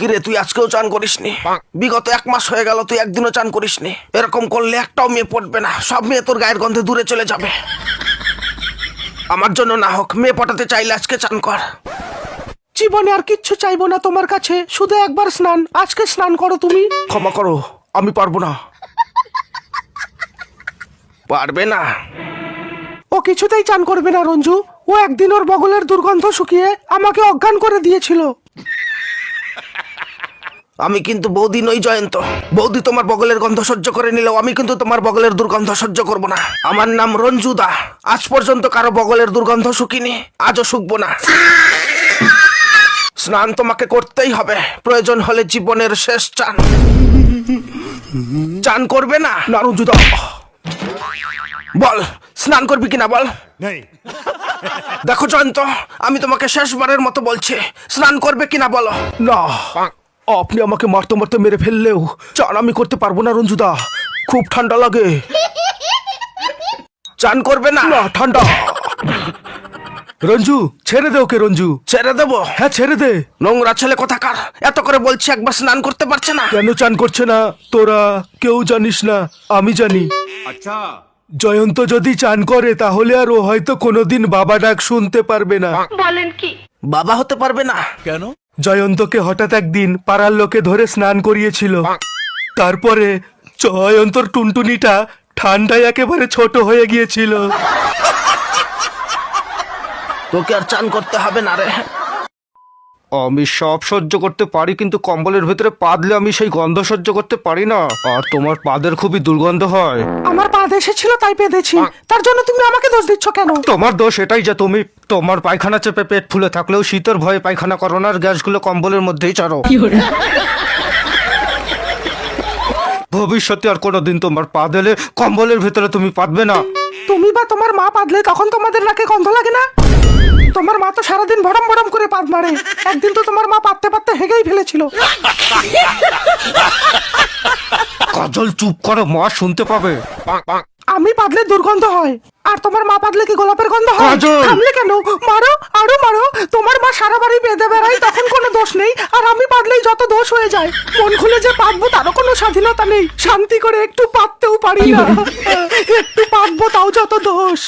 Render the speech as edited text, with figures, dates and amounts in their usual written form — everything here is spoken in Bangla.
কিরে তুই আজকেও চান করিসনি? বিগত 1 মাস হয়ে গেল তুই একদিনও চান করিসনি। এরকম করলে একটাও মেয়ে পড়বে না, সব মেয়ে তোর গায়ের গন্ধে দূরে চলে যাবে। আমার জন্য না হোক, মেয়ে পটাতে চাইলে আজকে চান কর। জীবনে আর কিচ্ছু চাইবো না তোমার কাছে, শুধু একবার স্নান। আজকে স্নান করো তুমি। ক্ষমা করো, আমি পারবো না। পারবে না? ও কিছুতেই চান করবে না রঞ্জু। ও একদিন ওর বগলের দুর্গন্ধ শুকিয়ে আমাকে অজ্ঞান করে দিয়েছিল। আমি কিন্তু বৌদি নই জয়ন্ত। বৌদি তোমার বগলের গন্ধ সহ্য করে নিলেও আমি কিন্তু তোমার বগলের দুর্গন্ধ সহ্য করব না। আমার নাম রঞ্জু দা। আজ পর্যন্ত কারো বগলের দুর্গন্ধ শুকিনি, আজও শুকবো না। স্নান তোমাকে করতেই হবে, প্রয়োজন হলে জীবনের শেষ চান। চান করবে না? না রঞ্জু দা। বল, স্নান করবি কিনা বল। দেখো জয়ন্ত, আমি তোমাকে শেষবারের মতো বলছি, স্নান করবে কিনা বলো। না, আপনি আমাকে মারতে মারতে মেরে ফেললেও চান আমি করতে পারবো না রঞ্জুদা। খুব ঠান্ডা লাগে। চান করবে না? না, ঠান্ডা। রঞ্জু ছেড়ে দে ওকে। রঞ্জু ছেড়ে দেবো? হ্যাঁ ছেড়ে দে। নোংরা ছেলে কোথাকার, এত করে বলছি একবার স্নান করতে পারছে না। কেন চান করছে না তোরা কেউ জানিস না, আমি জানি। আচ্ছা, জয়ন্ত যদি চান করে তাহলে আর ও হয়তো কোনোদিন বাবা ডাক শুনতে পারবে না। বাবা হতে পারবে না? কেন? জয়ন্তকে হঠাৎ একদিন পাড়ার লোকে ধরে স্নান করিয়েছিল। তারপরে জয়ন্তর টুনটুনিটা ঠান্ডায় একেবারে ছোট হয়ে গিয়েছিল। তোকে আর চান করতে হবে না রে। আমি সব সহ্য করতে পারি, কিন্তু কম্বলের ভেতরে পা দিলে আমি সেই গন্ধ সহ্য করতে পারি না। আর তোমার পাদের খুবই দুর্গন্ধ হয়। আমার পা এসেছিল তাই পেঁধেছি, তার জন্য তুমি আমাকে দোষ দিচ্ছ কেন? তোমার দোষ এটাই যে তুমি তোমার পায়খানা চেপে পেট ফুলে থাকলেও শীতের ভয়ে পায়খানা করো না, আর গ্যাসগুলো কম্বলের মধ্যেই চারো। ভবিষ্যতে আর কোনোদিন তোমার পা দিলে কম্বলের ভেতরে তুমি পাতবে না। তুমি বা তোমার মা পাদলে তখন তোমাদের নাকে গন্ধ লাগে না? তোমার মা তো সারাদিন ভরম ভরম করে পাদ মারে। একদিন তো তোমার মা পাততে পাততে হেগেই ফেলেছিল। কাজল চুপ করো, মা শুনতে পাবে। আমি পাদলে দুর্গন্ধ হয়, আর তোমার মা পাদলে কি গোলাপের গন্ধ হয়? কাজল! থামলে কেন? মারো, আরো মারো। তোমার মা সারা বাড়ি বেঁধে বেড়ায়, তখন কোনো দোষ নেই। আর আমি পাদলেই যত দোষ হয়ে যায়। মন খুলে যে পাতবো তারও কোনো স্বাধীনতা নেই। শান্তি করে একটু পাততেও পারি না। একটু পাতবো তাও যত দোষ।